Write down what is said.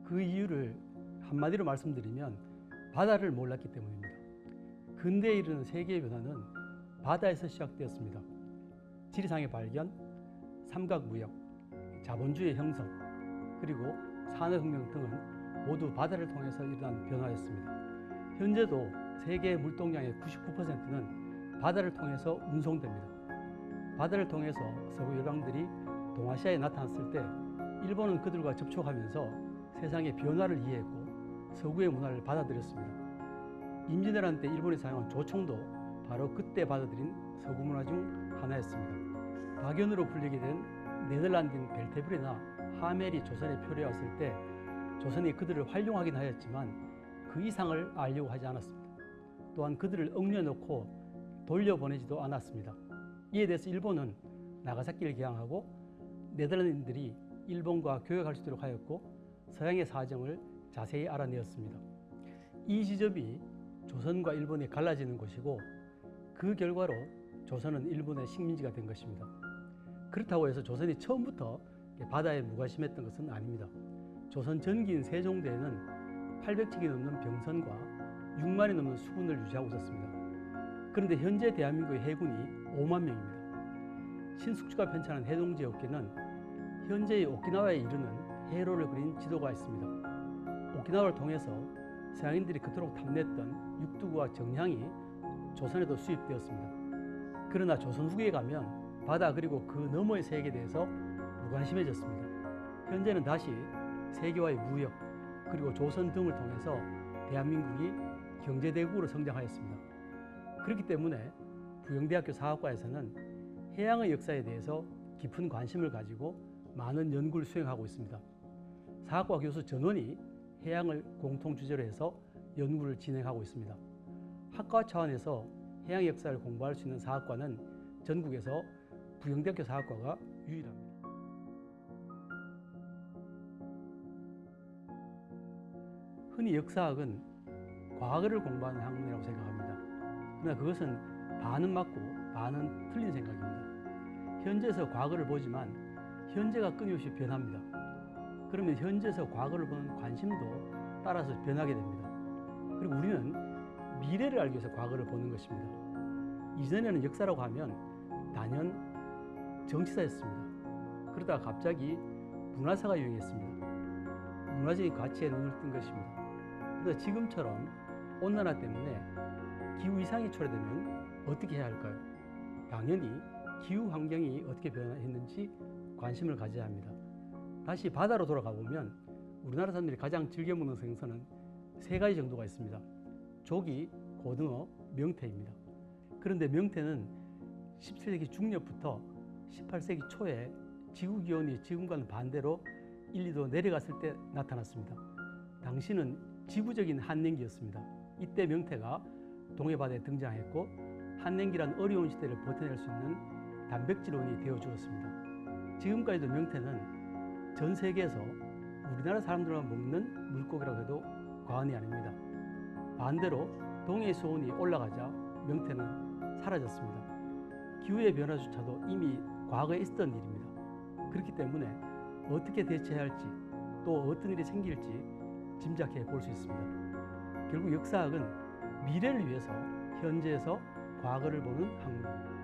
그 이유를 한마디로 말씀드리면 바다를 몰랐기 때문입니다. 근대에 이르는 세계의 변화는 바다에서 시작되었습니다. 지리상의 발견, 삼각무역, 자본주의 형성, 그리고 산업혁명 등은 모두 바다를 통해서 일어난 변화였습니다. 현재도 세계 물동량의 99%는 바다를 통해서 운송됩니다. 바다를 통해서 서구 열강들이 동아시아에 나타났을 때 일본은 그들과 접촉하면서 세상의 변화를 이해했고 서구의 문화를 받아들였습니다. 임진왜란 때 일본이 사용한 조총도 바로 그때 받아들인 서구 문화 중 하나였습니다. 박연으로 불리게 된 네덜란드인 벨테브레나 하멜이 조선에 표류했을 때 조선이 그들을 활용하긴 하였지만 그 이상을 알려고 하지 않았습니다. 또한 그들을 억려놓고 돌려보내지도 않았습니다. 이에 대해서 일본은 나가사키를 개항하고 네덜란드인들이 일본과 교역할 수 있도록 하였고 서양의 사정을 자세히 알아내었습니다. 이 지점이 조선과 일본이 갈라지는 곳이고 그 결과로 조선은 일본의 식민지가 된 것입니다. 그렇다고 해서 조선이 처음부터 바다에 무관심했던 것은 아닙니다. 조선 전기인 세종대에는 800척이 넘는 병선과 6만이 넘는 수군을 유지하고 있었습니다. 그런데 현재 대한민국의 해군이 5만 명입니다. 신숙주가 편찬한 해동제 업계는 현재의 오키나와에 이르는 해로를 그린 지도가 있습니다. 오키나와를 통해서 서양인들이 그토록 탐냈던 육두구와 정향이 조선에도 수입되었습니다. 그러나 조선 후기에 가면 바다 그리고 그 너머의 세계에 대해서 무관심해졌습니다. 현재는 다시 세계와의 무역 그리고 조선 등을 통해서 대한민국이 경제대국으로 성장하였습니다. 그렇기 때문에 부영대학교 사학과에서는 해양의 역사에 대해서 깊은 관심을 가지고 많은 연구를 수행하고 있습니다. 사학과 교수 전원이 해양을 공통 주제로 해서 연구를 진행하고 있습니다. 학과 차원에서 해양 역사를 공부할 수 있는 사학과는 전국에서 부영대학교 사학과가 유일합니다. 흔히 역사학은 과거를 공부하는 학문이라고 생각합니다. 그러나 그것은 반은 맞고 반은 틀린 생각입니다. 현재에서 과거를 보지만 현재가 끊임없이 변합니다. 그러면 현재에서 과거를 보는 관심도 따라서 변하게 됩니다. 그리고 우리는 미래를 알기 위해서 과거를 보는 것입니다. 이전에는 역사라고 하면 단연 정치사였습니다. 그러다가 갑자기 문화사가 유행했습니다. 문화적인 가치에 눈을 뜬 것입니다. 그래서 지금처럼 온난화 때문에 기후 이상이 초래되면 어떻게 해야 할까요? 당연히 기후 환경이 어떻게 변화했는지 관심을 가져야 합니다. 다시 바다로 돌아가 보면 우리나라 사람들이 가장 즐겨 먹는 생선은 3가지 정도가 있습니다. 조기, 고등어, 명태입니다. 그런데 명태는 17세기 중엽부터 18세기 초에 지구기온이 지금과는 반대로 1, 2도 내려갔을 때 나타났습니다. 당시는 지구적인 한냉기였습니다. 이때 명태가 동해바다에 등장했고 한냉기란 어려운 시대를 버텨낼 수 있는 단백질원이 되어주었습니다. 지금까지도 명태는 전 세계에서 우리나라 사람들만 먹는 물고기라고 해도 과언이 아닙니다. 반대로 동해 수온이 올라가자 명태는 사라졌습니다. 기후의 변화조차도 이미 과거에 있었던 일입니다. 그렇기 때문에 어떻게 대처해야 할지 또 어떤 일이 생길지 짐작해 볼 수 있습니다. 결국 역사학은 미래를 위해서 현재에서 과거를 보는 학문입니다.